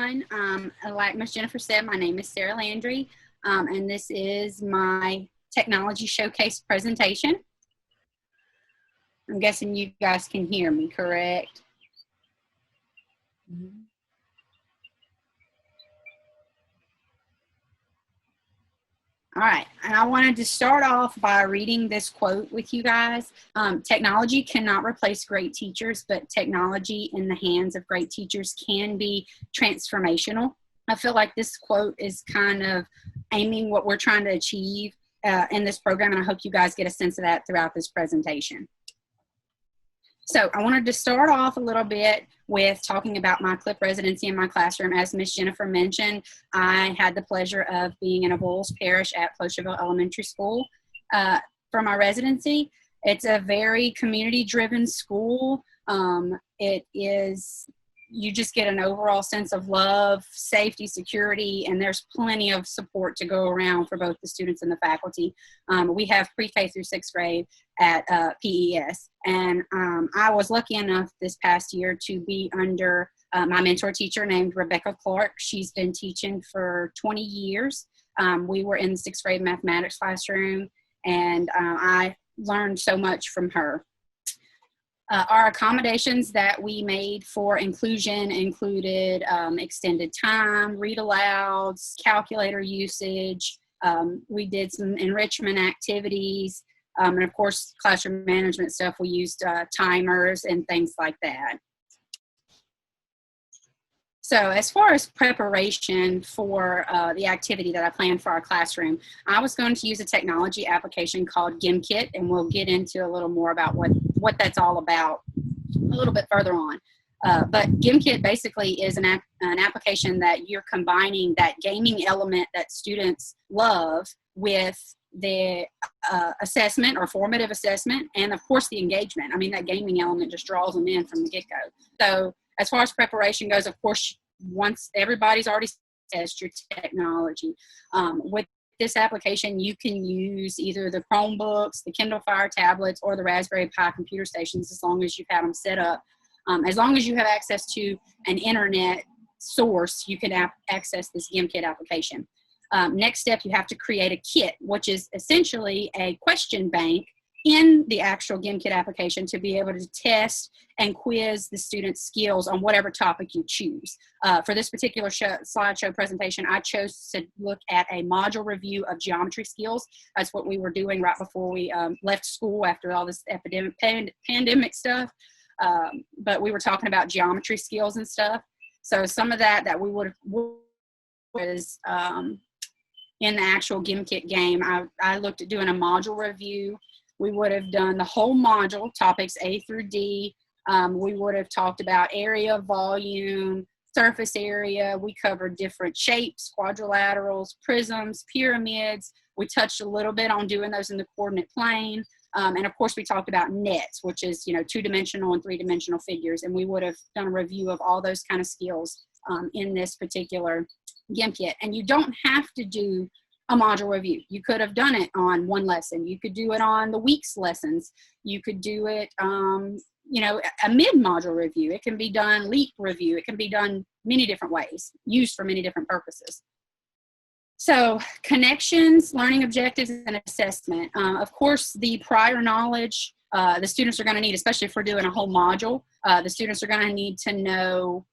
everyone. Like Ms. Jennifer said, my name is Sarah Landry, and this is my technology showcase presentation. I'm guessing you guys can hear me, correct? All right, and I wanted to start off by reading this quote with you guys. Technology cannot replace great teachers, but technology in the hands of great teachers can be transformational. I feel like this quote is kind of aiming what we're trying to achieve in this program, and I hope you guys get a sense of that throughout this presentation. So I wanted to start off a little bit with talking about my CLIP residency in my classroom. As Ms. Jennifer mentioned, I had the pleasure of being in Avoyelles Parish at Clocherville Elementary School for my residency. It's a very community-driven school. You just get an overall sense of love, safety, security, and there's plenty of support to go around for both the students and the faculty. We have pre-K through 6th grade at PES, and I was lucky enough this past year to be under my mentor teacher named Rebecca Clark. She's been teaching for 20 years. We were in the 6th grade mathematics classroom, and I learned so much from her. Our accommodations that we made for inclusion included extended time, read alouds, calculator usage. We did some enrichment activities, and of course, classroom management stuff. We used timers and things like that. So as far as preparation for the activity that I planned for our classroom, I was going to use a technology application called JimKid, and we'll get into a little more about what that's all about a little bit further on. But JimKid basically is an application that you're combining that gaming element that students love with the assessment or formative assessment, and of course the engagement. I mean, that gaming element just draws them in from the get-go. So as far as preparation goes, of course, once everybody's already tested your technology, with this application, you can use either the Chromebooks, the Kindle Fire tablets, or the Raspberry Pi computer stations, as long as you've had them set up. As long as you have access to an internet source, you can access this JimKid application. Next step, you have to create a kit, which is essentially a question bank in the actual JimKid application to be able to test and quiz the students' skills on whatever topic you choose. For this particular slideshow presentation, I chose to look at a module review of geometry skills. That's what we were doing right before we left school after all this pandemic stuff. But we were talking about geometry skills and stuff. So some of that we would have was in the actual JimKid game. I looked at doing a module review. We would have done the whole module, topics A through D. We would have talked about area, volume, surface area. We covered different shapes, quadrilaterals, prisms, pyramids. We touched a little bit on doing those in the coordinate plane. And of course, we talked about nets, which is, two-dimensional and three-dimensional figures. And we would have done a review of all those kind of skills in this particular JimKid. And you don't have to do a module review. You could have done it on one lesson. You could do it on the week's lessons. You could do it, a mid-module review. It can be done LEAP review. It can be done many different ways, used for many different purposes. So connections, learning objectives, and assessment. Of course, the prior knowledge the students are going to need, especially if we're doing a whole module, the students are going to need to know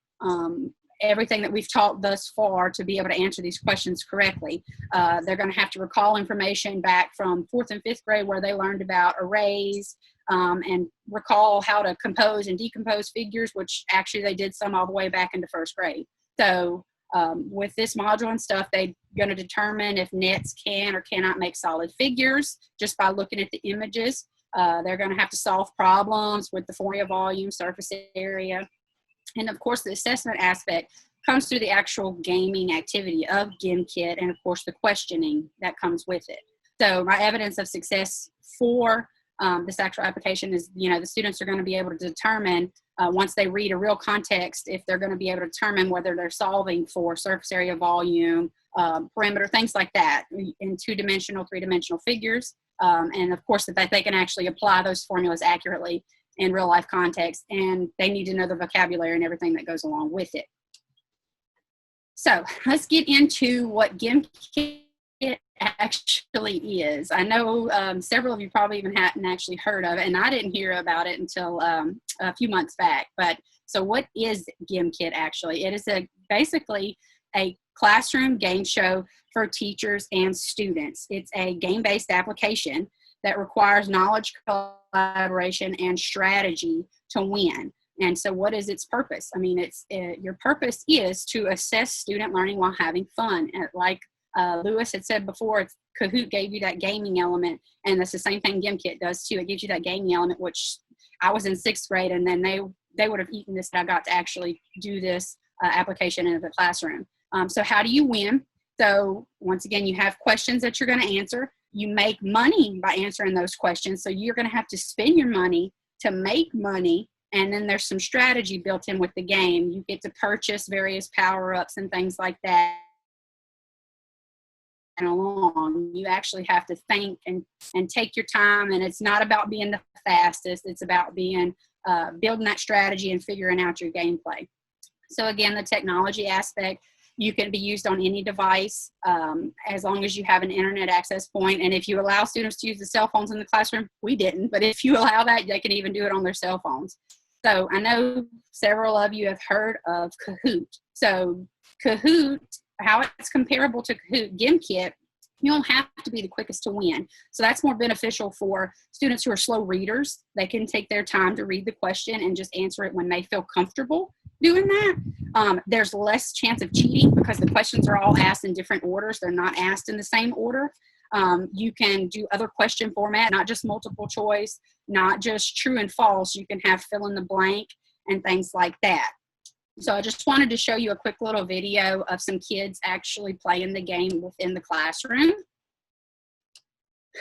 everything that we've taught thus far to be able to answer these questions correctly. They're going to have to recall information back from 4th and 5th grade where they learned about arrays and recall how to compose and decompose figures, which actually they did some all the way back into 1st grade. So with this module and stuff, they're going to determine if nets can or cannot make solid figures just by looking at the images. They're going to have to solve problems with the formula, volume, surface area. And of course, the assessment aspect comes through the actual gaming activity of JimKid and of course the questioning that comes with it. So my evidence of success for this actual application is, the students are going to be able to determine once they read a real context, if they're going to be able to determine whether they're solving for surface area, volume, perimeter, things like that in two-dimensional, three-dimensional figures. And of course, that they can actually apply those formulas accurately in real life context, and they need to know the vocabulary and everything that goes along with it. So let's get into what JimKid actually is. I know several of you probably even hadn't actually heard of it, and I didn't hear about it until a few months back. But so what is JimKid actually? It is basically a classroom game show for teachers and students. It's a game-based application that requires knowledge, collaboration, and strategy to win. And so what is its purpose? I mean, your purpose is to assess student learning while having fun. And like Lewis had said before, Kahoot gave you that gaming element, and that's the same thing JimKid does too. It gives you that gaming element, which I was in 6th grade, and then they would have eaten this, and I got to actually do this application in the classroom. So how do you win? So once again, you have questions that you're going to answer. You make money by answering those questions. So you're going to have to spend your money to make money. And then there's some strategy built in with the game. You get to purchase various power-ups and things like that. And along, you actually have to think and take your time. And it's not about being the fastest. It's about being building that strategy and figuring out your gameplay. So again, the technology aspect, you can be used on any device as long as you have an internet access point. And if you allow students to use the cell phones in the classroom, we didn't, but if you allow that, they can even do it on their cell phones. So I know several of you have heard of Kahoot. So Kahoot, how it's comparable to Kahoot, JimKid, you don't have to be the quickest to win. So that's more beneficial for students who are slow readers. They can take their time to read the question and just answer it when they feel comfortable doing that. There's less chance of cheating because the questions are all asked in different orders. They're not asked in the same order. You can do other question format, not just multiple choice, not just true and false. You can have fill in the blank and things like that. So I just wanted to show you a quick little video of some kids actually playing the game within the classroom.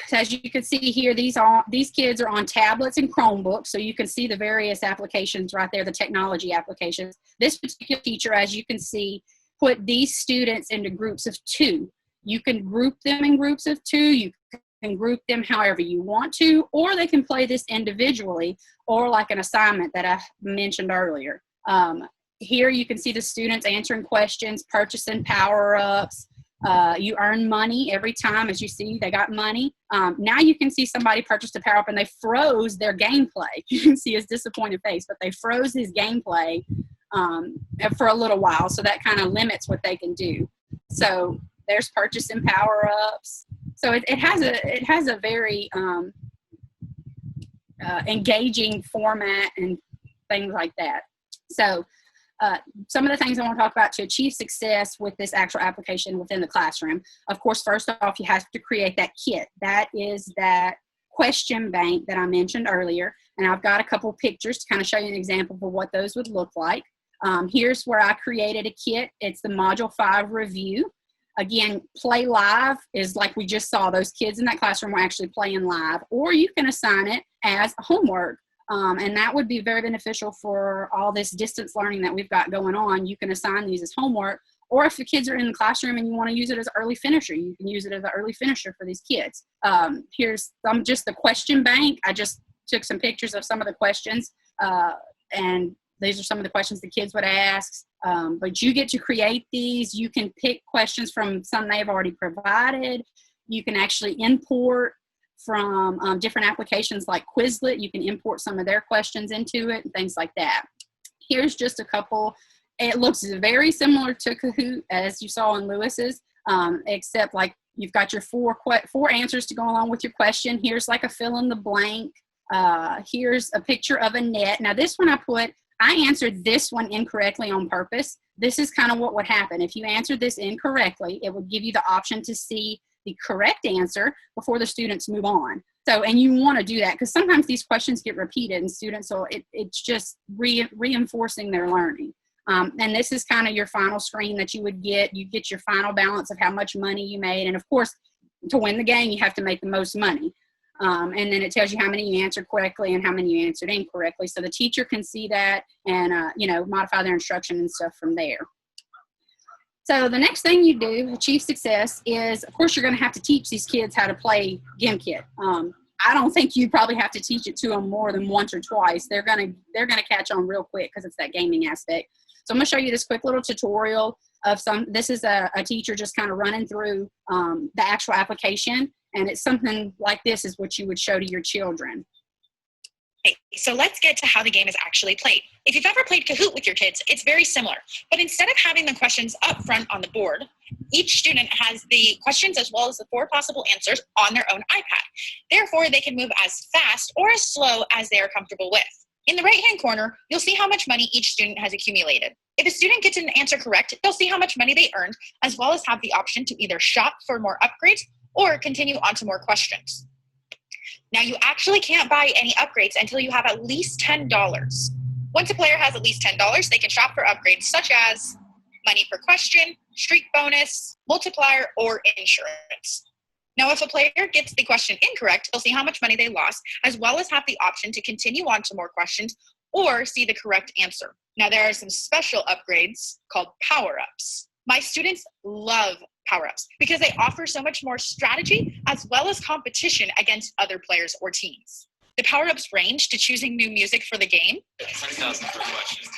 So as you can see here, these kids are on tablets and Chromebooks, so you can see the various applications right there, the technology applications. This particular teacher, as you can see, put these students into groups of 2. You can group them in groups of 2. You can group them however you want to, or they can play this individually, or like an assignment that I mentioned earlier. Here you can see the students answering questions, purchasing power-ups. You earn money every time. As you see, they got money. Now you can see somebody purchased a power-up and they froze their gameplay. You can see his disappointed face, but they froze his gameplay for a little while, so that kind of limits what they can do. So there's purchasing power-ups. So it has a very engaging format and things like that. So some of the things I want to talk about to achieve success with this actual application within the classroom. Of course, first off, you have to create that kit. That is that question bank that I mentioned earlier. And I've got a couple pictures to kind of show you an example of what those would look like. Here's where I created a kit. It's the Module 5 review. Again, play live is like we just saw. Those kids in that classroom were actually playing live. Or you can assign it as homework. And that would be very beneficial for all this distance learning that we've got going on. You can assign these as homework, or if the kids are in the classroom and you want to use it as an early finisher, you can use it as an early finisher for these kids. Here's just the question bank. I just took some pictures of some of the questions, and these are some of the questions the kids would ask. But you get to create these. You can pick questions from some they've already provided. You can actually import from different applications like Quizlet. You can import some of their questions into it and things like that. Here's just a couple. It looks very similar to Kahoot as you saw in Lewis's, except like you've got your four answers to go along with your question. Here's like a fill in the blank. Here's a picture of a net. Now this one I answered this one incorrectly on purpose. This is kind of what would happen. If you answered this incorrectly, it would give you the option to see the correct answer before the students move on. So, and you want to do that because sometimes these questions get repeated and students, so it's just reinforcing their learning. And this is kind of your final screen that you would get. You get your final balance of how much money you made. And of course, to win the game, you have to make the most money. And then it tells you how many you answered correctly and how many you answered incorrectly. So the teacher can see that and, modify their instruction and stuff from there. So the next thing you do to achieve success is, of course, you're going to have to teach these kids how to play JimKid. I don't think you probably have to teach it to them more than once or twice. They're going to catch on real quick because it's that gaming aspect. So I'm going to show you this quick little tutorial. of this is a teacher just kind of running through the actual application, and it's something like this is what you would show to your children. Okay, so let's get to how the game is actually played. If you've ever played Kahoot with your kids, it's very similar. But instead of having the questions up front on the board, each student has the questions as well as the 4 possible answers on their own iPad. Therefore, they can move as fast or as slow as they are comfortable with. In the right-hand corner, you'll see how much money each student has accumulated. If a student gets an answer correct, they'll see how much money they earned, as well as have the option to either shop for more upgrades or continue on to more questions. Now, you actually can't buy any upgrades until you have at least $10. Once a player has at least $10, they can shop for upgrades such as money per question, streak bonus, multiplier, or insurance. Now, if a player gets the question incorrect, they'll see how much money they lost, as well as have the option to continue on to more questions or see the correct answer. Now, there are some special upgrades called power-ups. My students love power-ups because they offer so much more strategy as well as competition against other players or teams. The power-ups range to choosing new music for the game, 20,000 per question,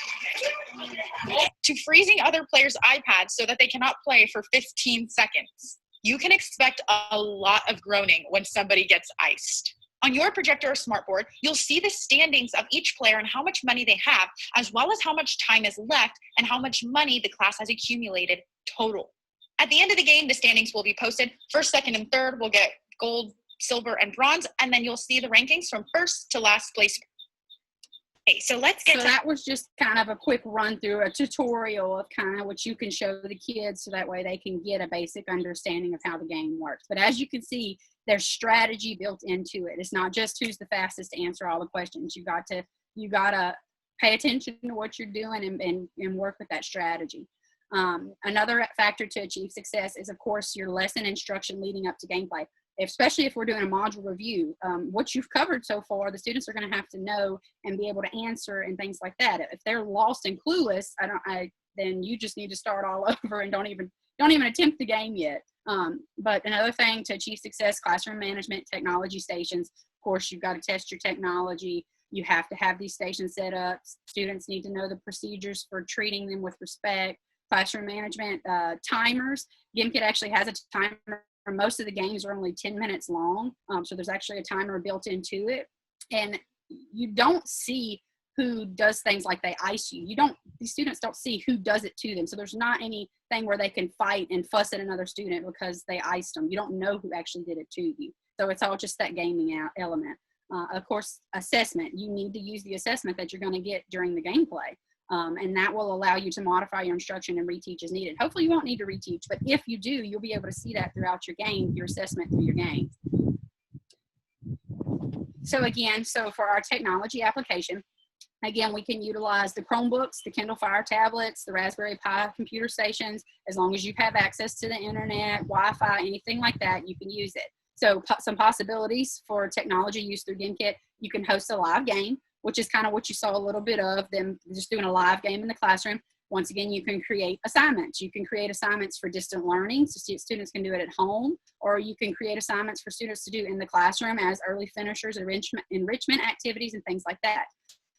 to freezing other players' iPads so that they cannot play for 15 seconds. You can expect a lot of groaning when somebody gets iced. On your projector or smartboard, you'll see the standings of each player and how much money they have, as well as how much time is left and how much money the class has accumulated total. At the end of the game, the standings will be posted. First, second, and third will get gold, silver, and bronze, and then you'll see the rankings from first to last place. Okay, so let's get So that was just kind of a quick run through, a tutorial of kind of what you can show the kids so that way they can get a basic understanding of how the game works. But as you can see, there's strategy built into it. It's not just who's the fastest to answer all the questions. You got to pay attention to what you're doing and work with that strategy. Another factor to achieve success is, of course, your lesson instruction leading up to gameplay. Especially if we're doing a module review, what you've covered so far, the students are going to have to know and be able to answer and things like that. If they're lost and clueless, then you just need to start all over and don't even attempt the game yet. But another thing to achieve success, classroom management, technology stations. Of course, you've got to test your technology. You have to have these stations set up. Students need to know the procedures for treating them with respect. Classroom management, timers. JimKid actually has a timer. Most of the games are only 10 minutes long, so there's actually a timer built into it. And you don't see who does things like they ice you. These students don't see who does it to them. So there's not anything where they can fight and fuss at another student because they iced them. You don't know who actually did it to you. So it's all just that gaming element. Of course, assessment. You need to use the assessment that you're going to get during the gameplay. And that will allow you to modify your instruction and reteach as needed. Hopefully you won't need to reteach, but if you do, you'll be able to see that throughout your game, your assessment through your game. So again, for our technology application, again, we can utilize the Chromebooks, the Kindle Fire tablets, the Raspberry Pi computer stations. As long as you have access to the internet, Wi-Fi, anything like that, you can use it. So some possibilities for technology use through JimKid. You can host a live game, which is kind of what you saw a little bit of, them just doing a live game in the classroom. Once again, you can create assignments. You can create assignments for distant learning, so students can do it at home, or you can create assignments for students to do in the classroom as early finishers, enrichment activities, and things like that.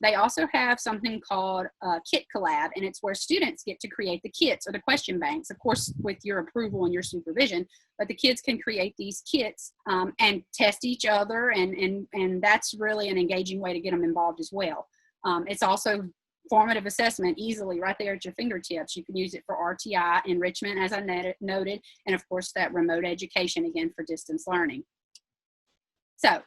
They also have something called Kit Collab, and it's where students get to create the kits or the question banks, of course, with your approval and your supervision, but the kids can create these kits and test each other, and that's really an engaging way to get them involved as well. It's also formative assessment easily right there at your fingertips. You can use it for RTI, enrichment, as I noted, and of course that remote education, again, for distance learning. So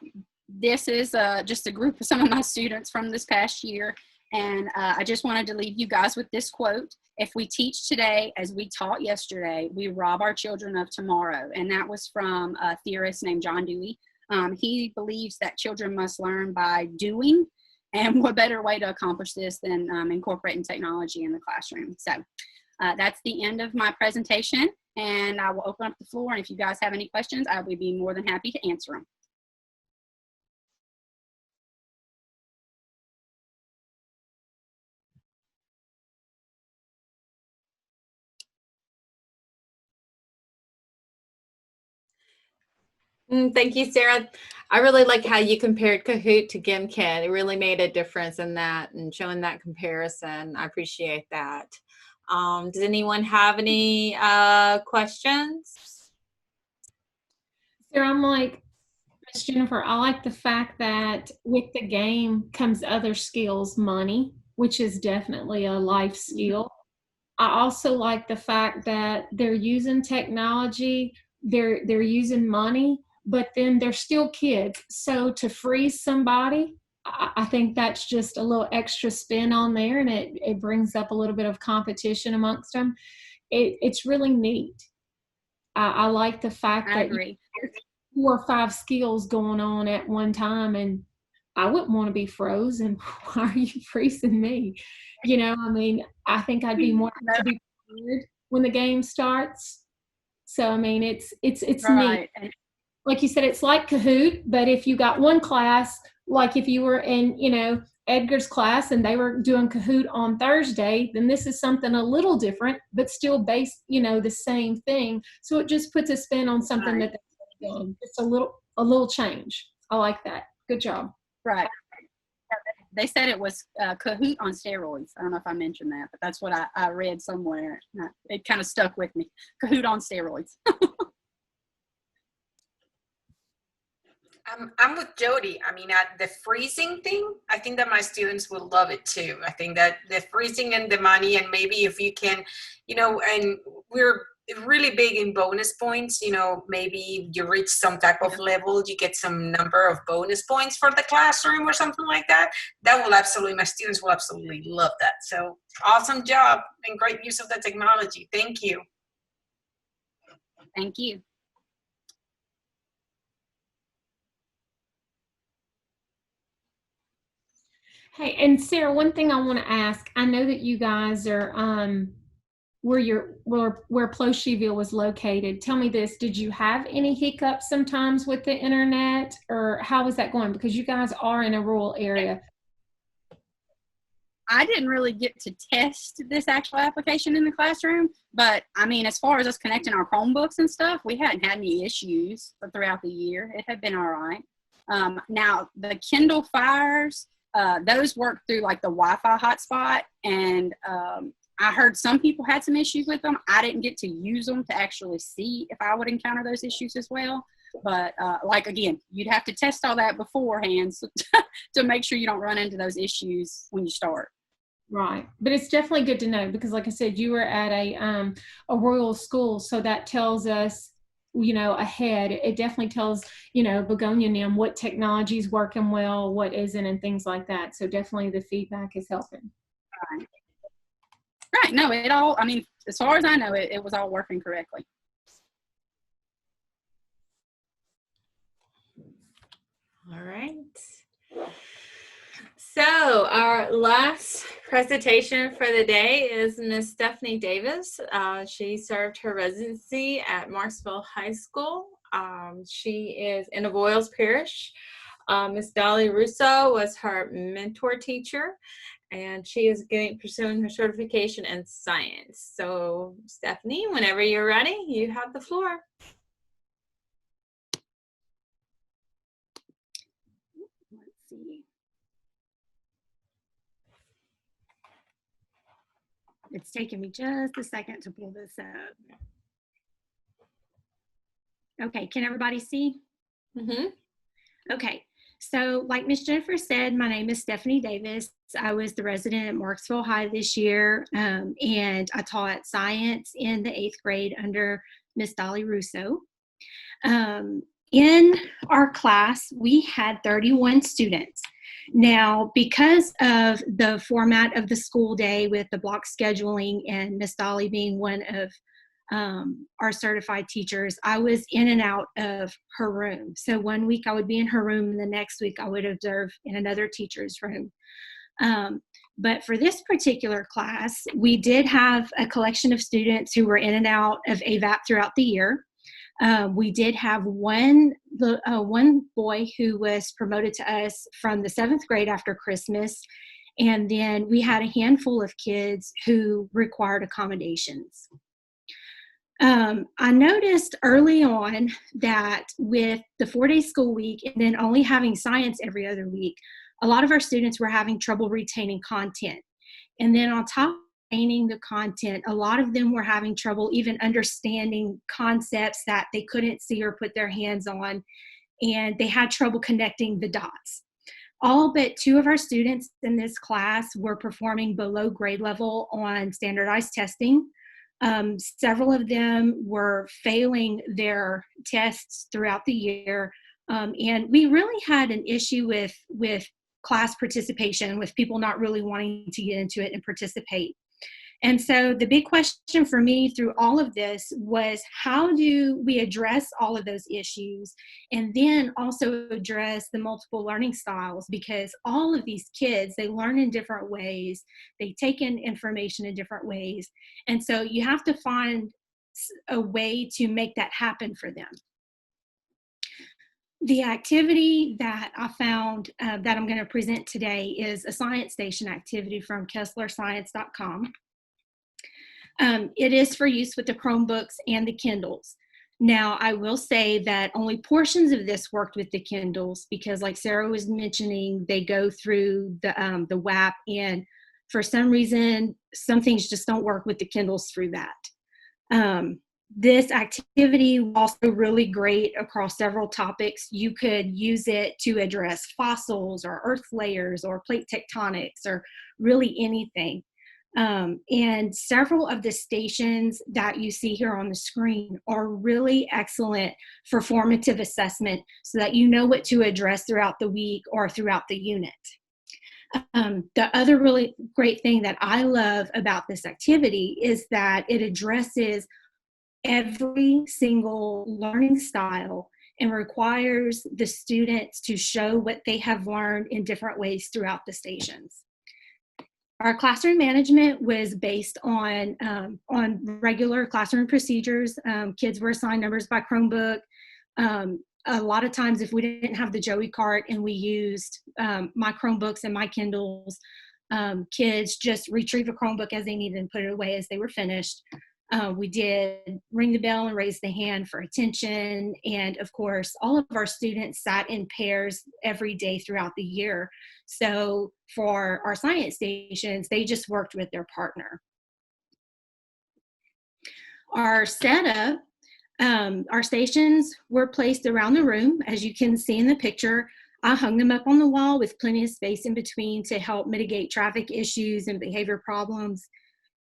this is just a group of some of my students from this past year, and I just wanted to leave you guys with this quote. If we teach today as we taught yesterday, we rob our children of tomorrow. And that was from a theorist named John Dewey. He believes that children must learn by doing, and what better way to accomplish this than incorporating technology in the classroom. So that's the end of my presentation, and I will open up the floor, and if you guys have any questions, I would be more than happy to answer them. Thank you, Sarah. I really like how you compared Kahoot to JimKid. It really made a difference in that and showing that comparison. I appreciate that. Does anyone have any questions? Sarah, I'm like Miss Jennifer, I like the fact that with the game comes other skills, money, which is definitely a life skill. I also like the fact that they're using technology, they're using money, but then they're still kids. So to freeze somebody, I think that's just a little extra spin on there, and it brings up a little bit of competition amongst them. It's really neat. I like the fact I that agree. 4 or 5 skills going on at one time, and I wouldn't want to be frozen. Why are you freezing me? You know, I mean, I think I'd be more to be prepared when the game starts. So I mean, it's neat. Right. And Like you said, it's like Kahoot, but if you got one class, like if you were in, you know, Edgar's class and they were doing Kahoot on Thursday, then this is something a little different, but still based, you know, the same thing. So it just puts a spin on something Right. that they've done. It's a little change. I like that. Good job. right. They said it was Kahoot on steroids. I don't know if I mentioned that, but that's what I read somewhere. It kind of stuck with me. Kahoot on steroids. I'm with Jody. I mean, the freezing thing, I think that my students will love it too. I think that the freezing and the money, and maybe if you can, you know, and we're really big in bonus points, you know, maybe you reach some type of level, you get some number of bonus points for the classroom or something like that. That will absolutely, my students will absolutely love that. So awesome job and great use of the technology. Thank you. Thank you. Hey, and Sarah, one thing I want to ask, I know that you guys are where Plocheville was located. Tell me this, did you have any hiccups sometimes with the internet, or how was that going? Because you guys are in a rural area. I didn't really get to test this actual application in the classroom, but I mean, as far as us connecting our Chromebooks and stuff, we hadn't had any issues throughout the year. It had been all right. Now, the Kindle Fires, those work through like the Wi-Fi hotspot, and I heard some people had some issues with them. I didn't get to use them to actually see if I would encounter those issues as well. But like, again, you'd have to test all that beforehand to make sure you don't run into those issues when you start. Right. But it's definitely good to know, because like I said, you were at a rural school. So that tells us, you know, ahead. It definitely tells, you know, Begonia NIM what technology is working well, what isn't, and things like that. So definitely the feedback is helping. Right. Right. No, it all, I mean, as far as I know, it was all working correctly. All right. So our last presentation for the day is Miss Stephanie Davis. She served her residency at Marksville High School. She is in Avoyelles Parish. Miss Dolly Russo was her mentor teacher, and she is pursuing her certification in science. So Stephanie, whenever you're ready, you have the floor. Let's see. It's taking me just a second to pull this up. Okay, can everybody see? Mm-hmm. Okay, so like Miss Jennifer said, my name is Stephanie Davis. I was the resident at Marksville High this year, and I taught science in the 8th grade under Miss Dolly Russo. In our class, we had 31 students. Now, because of the format of the school day with the block scheduling and Miss Dolly being one of our certified teachers, I was in and out of her room. So one week I would be in her room, and the next week I would observe in another teacher's room. But for this particular class, we did have a collection of students who were in and out of AVAP throughout the year. We did have one boy who was promoted to us from the 7th grade after Christmas. And then we had a handful of kids who required accommodations. I noticed early on that with the 4-day school week and then only having science every other week, a lot of our students were having trouble retaining content. And then on top retaining the content. A lot of them were having trouble even understanding concepts that they couldn't see or put their hands on, and they had trouble connecting the dots. All but 2 of our students in this class were performing below grade level on standardized testing. Several of them were failing their tests throughout the year. And we really had an issue with class participation, with people not really wanting to get into it and participate. And so the big question for me through all of this was, how do we address all of those issues and then also address the multiple learning styles? Because all of these kids, they learn in different ways, they take in information in different ways. And so you have to find a way to make that happen for them. The activity that I found that I'm going to present today is a science station activity from KesslerScience.com. It is for use with the Chromebooks and the Kindles. Now, I will say that only portions of this worked with the Kindles because, like Sarah was mentioning, they go through the WAP, and for some reason, some things just don't work with the Kindles through that. This activity was also really great across several topics. You could use it to address fossils or earth layers or plate tectonics or really anything. And several of the stations that you see here on the screen are really excellent for formative assessment so that you know what to address throughout the week or throughout the unit. The other really great thing that I love about this activity is that it addresses every single learning style and requires the students to show what they have learned in different ways throughout the stations. Our classroom management was based on regular classroom procedures. Kids were assigned numbers by Chromebook. A lot of times if we didn't have the Joey cart and we used my Chromebooks and my Kindles, kids just retrieve a Chromebook as they needed and put it away as they were finished. We did ring the bell and raise the hand for attention. And of course, all of our students sat in pairs every day throughout the year. So for our science stations, they just worked with their partner. Our setup, our stations were placed around the room. As you can see in the picture, I hung them up on the wall with plenty of space in between to help mitigate traffic issues and behavior problems.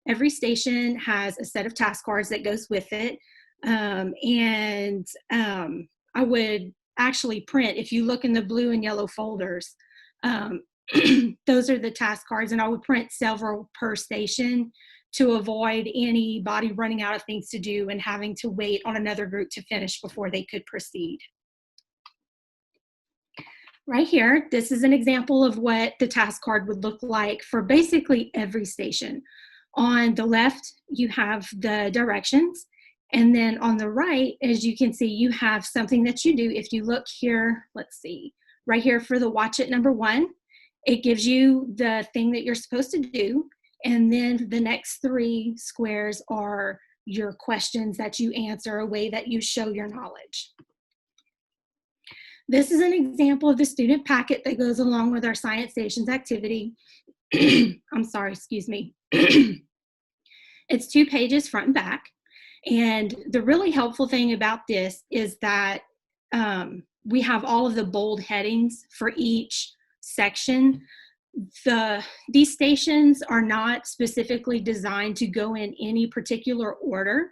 Every station has a set of task cards that goes with it. I would actually print, if you look in the blue and yellow folders, those are the task cards, and I would print several per station to avoid anybody running out of things to do and having to wait on another group to finish before they could proceed. Right here, this is an example of what the task card would look like for basically every station. On the left, you have the directions, and then on the right, as you can see, you have something that you do. If you look here, let's see, right here for the watch it number 1, it gives you the thing that you're supposed to do, and then the next 3 squares are your questions that you answer, a way that you show your knowledge. This is an example of the student packet that goes along with our science stations activity. I'm sorry, excuse me. It's 2 pages front and back. And the really helpful thing about this is that we have all of the bold headings for each section. These stations are not specifically designed to go in any particular order,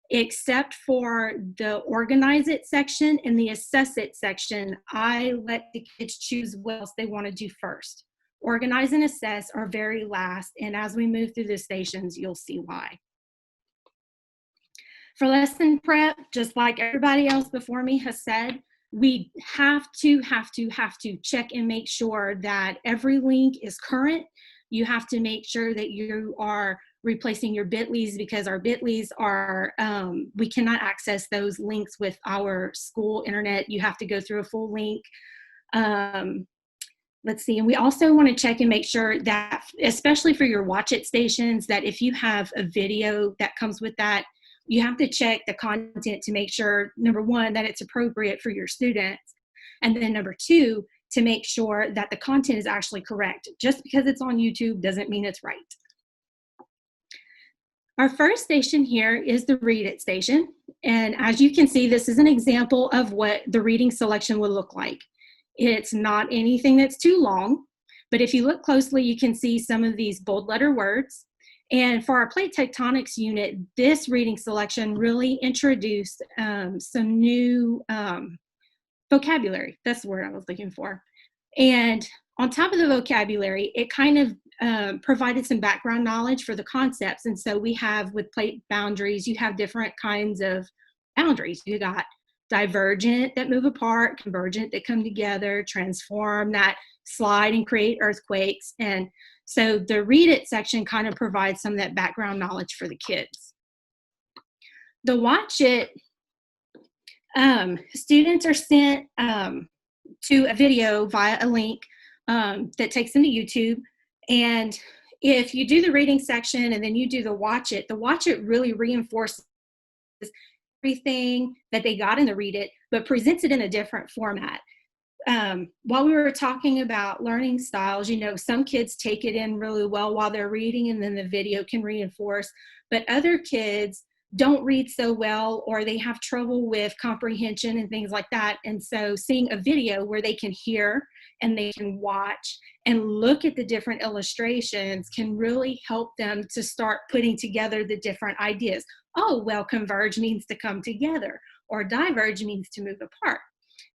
except for the organize it section and the assess it section. I let the kids choose what else they want to do first. Organize and assess are very last, and as we move through the stations, you'll see why. For lesson prep, just like everybody else before me has said, we have to check and make sure that every link is current. You have to make sure that you are replacing your bit.lys, because our bit.lys are, we cannot access those links with our school internet. You have to go through a full link. Let's see, and we also want to check and make sure that, especially for your watch it stations, that if you have a video that comes with that, you have to check the content to make sure, number 1, that it's appropriate for your students, and then number 2, to make sure that the content is actually correct. Just because it's on YouTube doesn't mean it's right. Our first station here is the Read It station. And as you can see, this is an example of what the reading selection would look like. It's not anything that's too long, but if you look closely, you can see some of these bold letter words. And for our plate tectonics unit, this reading selection really introduced some new vocabulary. That's the word I was looking for. And on top of the vocabulary, it kind of provided some background knowledge for the concepts. And so we have, with plate boundaries, you have different kinds of boundaries. You got divergent that move apart, convergent that come together, transform that slide and create earthquakes. And so the Read It section kind of provides some of that background knowledge for the kids. The Watch It, students are sent to a video via a link that takes them to YouTube. And if you do the reading section and then you do the Watch It really reinforces everything that they got in the Read It, but presents it in a different format. While we were talking about learning styles, some kids take it in really well while they're reading, and then the video can reinforce, but other kids don't read so well, or they have trouble with comprehension and things like that. And so seeing a video where they can hear and they can watch and look at the different illustrations can really help them to start putting together the different ideas. Oh, well, converge means to come together, or diverge means to move apart.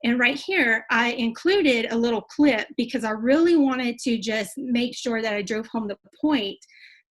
And right here, I included a little clip because I really wanted to just make sure that I drove home the point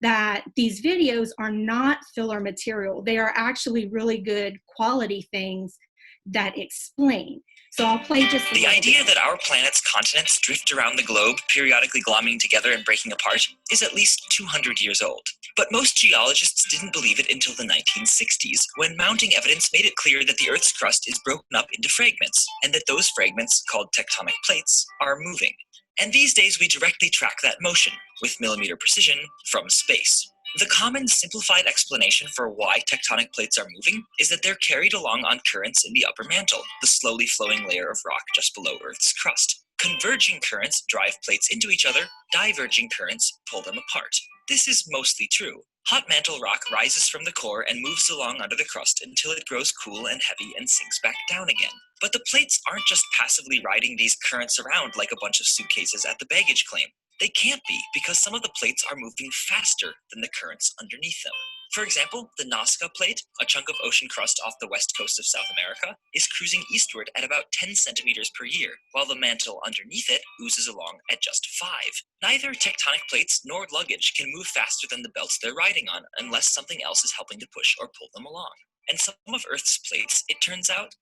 that these videos are not filler material. They are actually really good quality things that explain. So I'll play just the idea that our planet's continents drift around the globe, periodically glomming together and breaking apart, is at least 200 years old. But most geologists didn't believe it until the 1960s, when mounting evidence made it clear that the Earth's crust is broken up into fragments, and that those fragments, called tectonic plates, are moving. And these days we directly track that motion, with millimeter precision, from space. The common simplified explanation for why tectonic plates are moving is that they're carried along on currents in the upper mantle, the slowly flowing layer of rock just below Earth's crust. Converging currents drive plates into each other, diverging currents pull them apart. This is mostly true. Hot mantle rock rises from the core and moves along under the crust until it grows cool and heavy and sinks back down again. But the plates aren't just passively riding these currents around like a bunch of suitcases at the baggage claim. They can't be, because some of the plates are moving faster than the currents underneath them. For example, the Nazca Plate, a chunk of ocean crust off the west coast of South America, is cruising eastward at about 10 centimeters per year, while the mantle underneath it oozes along at just 5. Neither tectonic plates nor luggage can move faster than the belts they're riding on unless something else is helping to push or pull them along. And some of Earth's plates, it turns out,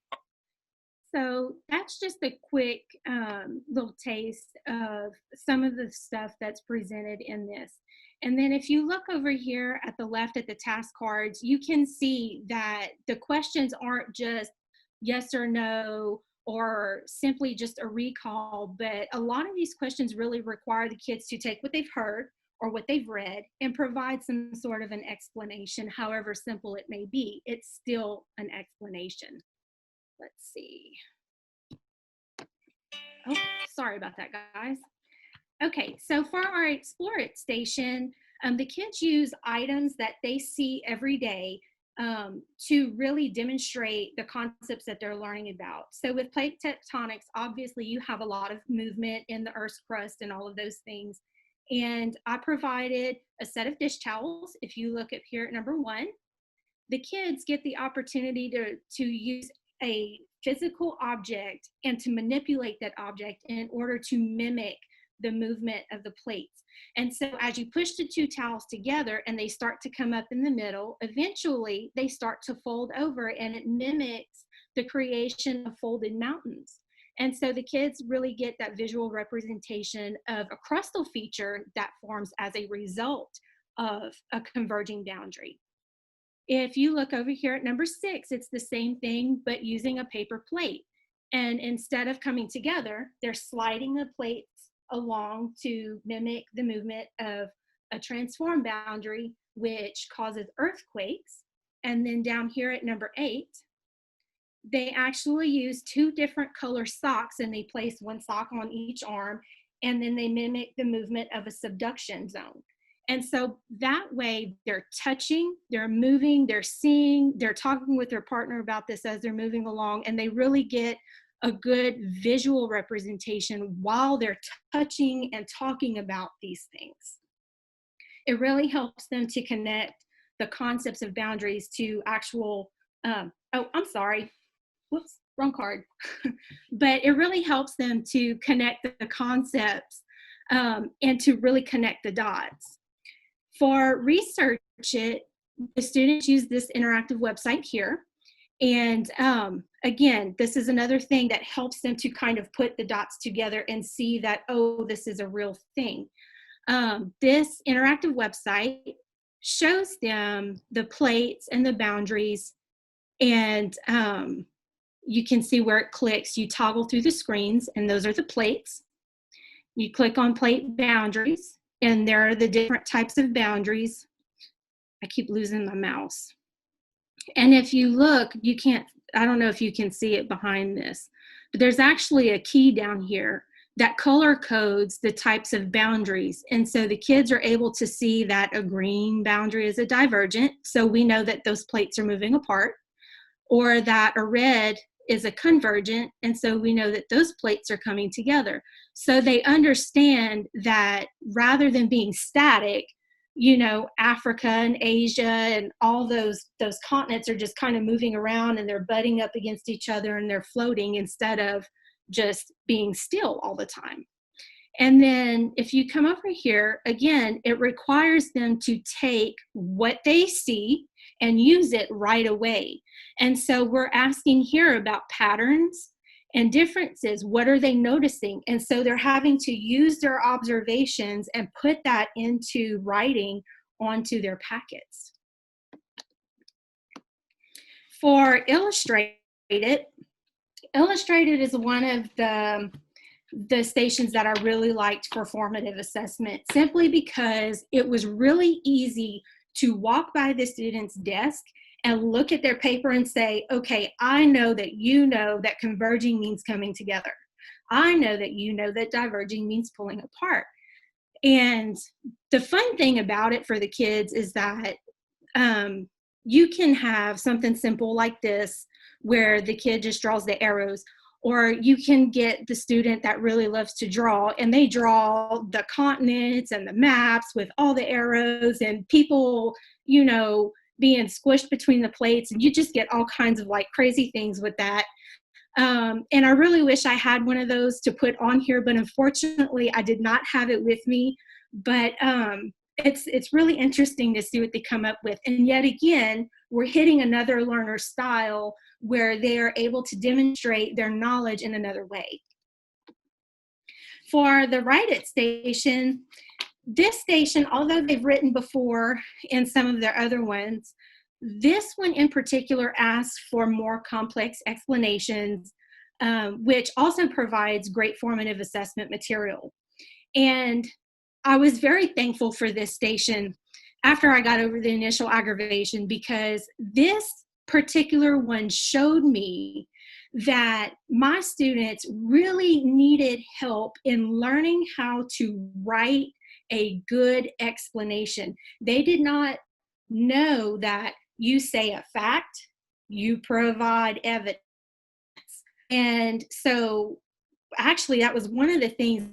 So that's just a quick little taste of some of the stuff that's presented in this. And then if you look over here at the left at the task cards, you can see that the questions aren't just yes or no, or simply just a recall, but a lot of these questions really require the kids to take what they've heard or what they've read and provide some sort of an explanation, however simple it may be. It's still an explanation. Let's see. Oh, sorry about that, guys. Okay, so for our Explore It station, the kids use items that they see every day to really demonstrate the concepts that they're learning about. So with plate tectonics, obviously you have a lot of movement in the Earth's crust and all of those things. And I provided a set of dish towels. If you look up here at number 1, the kids get the opportunity to use a physical object and to manipulate that object in order to mimic the movement of the plates. And so as you push the 2 towels together and they start to come up in the middle, eventually they start to fold over, and it mimics the creation of folded mountains. And so the kids really get that visual representation of a crustal feature that forms as a result of a converging boundary. If you look over here at number 6, it's the same thing, but using a paper plate. And instead of coming together, they're sliding the plates along to mimic the movement of a transform boundary, which causes earthquakes. And then down here at number 8, they actually use 2 different color socks, and they place 1 sock on each arm, and then they mimic the movement of a subduction zone. And so that way they're touching, they're moving, they're seeing, they're talking with their partner about this as they're moving along, and they really get a good visual representation while they're touching and talking about these things. It really helps them to connect the concepts of boundaries to actual, oh, I'm sorry, whoops, wrong card. But it really helps them to connect the concepts and to really connect the dots. For research it, the students use this interactive website here. And again, this is another thing that helps them to kind of put the dots together and see that, oh, this is a real thing. This interactive website shows them the plates and the boundaries, and you can see where it clicks. You toggle through the screens, and those are the plates. You click on plate boundaries, and there are the different types of boundaries. I keep losing my mouse. And if you look, you can't, I don't know if you can see it behind this, but there's actually a key down here that color codes the types of boundaries. And so the kids are able to see that a green boundary is a divergent, so we know that those plates are moving apart, or that a red is a convergent, and so we know that those plates are coming together. So they understand that rather than being static, you know, Africa and Asia and all those continents are just kind of moving around, and they're butting up against each other, and they're floating instead of just being still all the time. And then if you come over here, again, it requires them to take what they see and use it right away. And so we're asking here about patterns and differences. What are they noticing? And so they're having to use their observations and put that into writing onto their packets. For Illustrated is one of the stations that I really liked for formative assessment, simply because it was really easy to walk by the student's desk and look at their paper and say, okay, I know that you know that converging means coming together. I know that you know that diverging means pulling apart. And the fun thing about it for the kids is that you can have something simple like this where the kid just draws the arrows, or you can get the student that really loves to draw and they draw the continents and the maps with all the arrows and people, you know, being squished between the plates, and you just get all kinds of like crazy things with that. And I really wish I had one of those to put on here, but unfortunately I did not have it with me. But it's really interesting to see what they come up with. And yet again, we're hitting another learner style where they are able to demonstrate their knowledge in another way. For the Write It station, this station, although they've written before in some of their other ones, this one in particular asks for more complex explanations, which also provides great formative assessment material. And I was very thankful for this station after I got over the initial aggravation, because this particular one showed me that my students really needed help in learning how to write a good explanation. They did not know that you say a fact, you provide evidence. And so actually that was one of the things,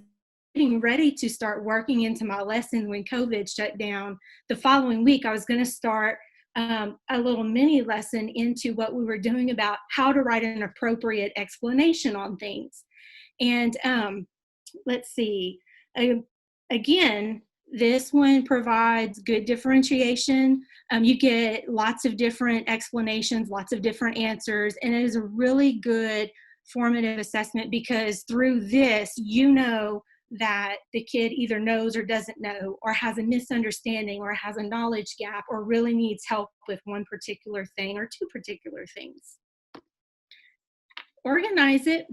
getting ready to start working into my lessons when COVID shut down. The following week, I was going to start a little mini lesson into what we were doing about how to write an appropriate explanation on things. And let's see, again, this one provides good differentiation. You get lots of different explanations, lots of different answers, and it is a really good formative assessment, because through this, you know that the kid either knows or doesn't know, or has a misunderstanding, or has a knowledge gap, or really needs help with one particular thing or two particular things. Organize It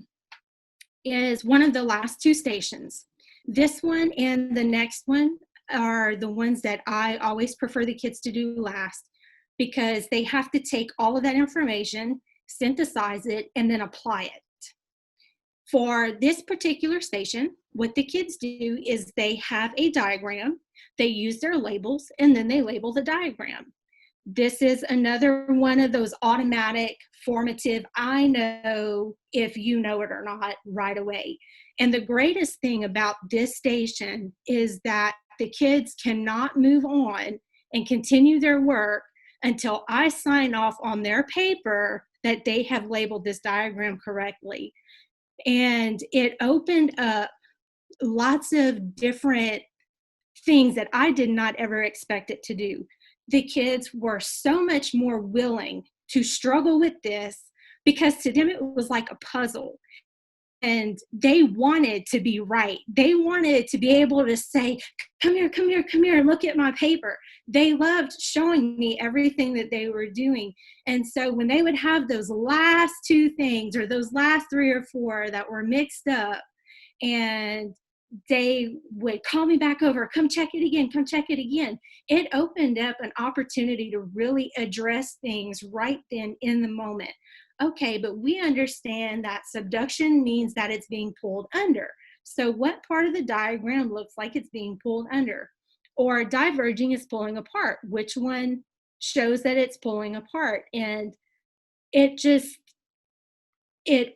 is one of the last two stations. This one and the next one are the ones that I always prefer the kids to do last, because they have to take all of that information, synthesize it, and then apply it. For this particular station, what the kids do is they have a diagram, they use their labels, and then they label the diagram. This is another one of those automatic formative, I know if you know it or not right away. And the greatest thing about this station is that the kids cannot move on and continue their work until I sign off on their paper that they have labeled this diagram correctly. And it opened up lots of different things that I did not ever expect it to do. The kids were so much more willing to struggle with this because to them it was like a puzzle. And they wanted to be right. They wanted to be able to say, come here, come here, come here, look at my paper. They loved showing me everything that they were doing. And so when they would have those last two things or those last three or four that were mixed up, and they would call me back over, come check it again, come check it again. It opened up an opportunity to really address things right then in the moment. Okay, but we understand that subduction means that it's being pulled under. So what part of the diagram looks like it's being pulled under? Or diverging is pulling apart. Which one shows that it's pulling apart? And it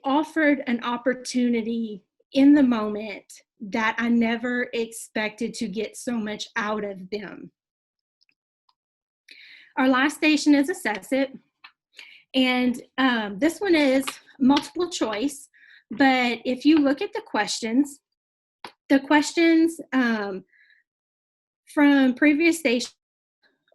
offered an opportunity in the moment that I never expected to get so much out of them. Our last station is Assess It. And this one is multiple choice, but if you look at the questions from previous stations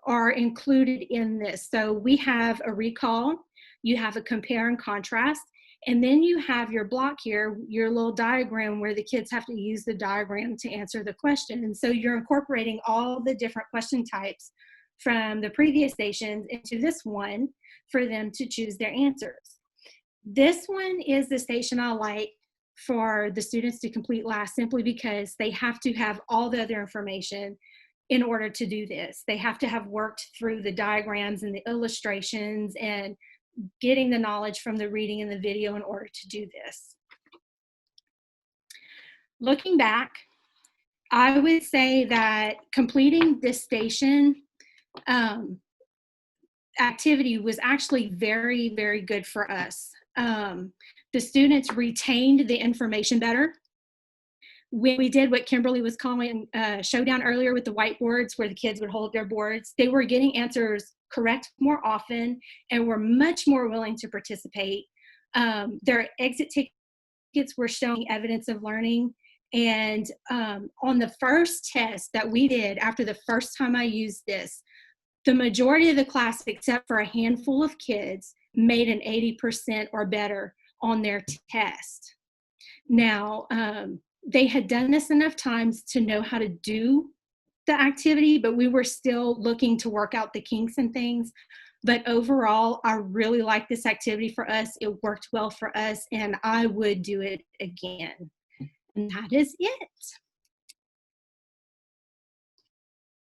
are included in this. So we have a recall, you have a compare and contrast, and then you have your block here, your little diagram where the kids have to use the diagram to answer the question. And so you're incorporating all the different question types from the previous stations into this one for them to choose their answers. This one is the station I like for the students to complete last simply because they have to have all the other information in order to do this. They have to have worked through the diagrams and the illustrations and getting the knowledge from the reading and the video in order to do this. Looking back, I would say that completing this station activity was actually very, very good for us. The students retained the information better. When we did what Kimberly was calling showdown earlier with the whiteboards where the kids would hold their boards, they were getting answers correct more often and were much more willing to participate. Their exit tickets were showing evidence of learning. And on the first test that we did after the first time I used this, the majority of the class, except for a handful of kids, made an 80% or better on their test. Now, they had done this enough times to know how to do the activity, but we were still looking to work out the kinks and things. But overall, I really like this activity for us. It worked well for us, and I would do it again. And that is it.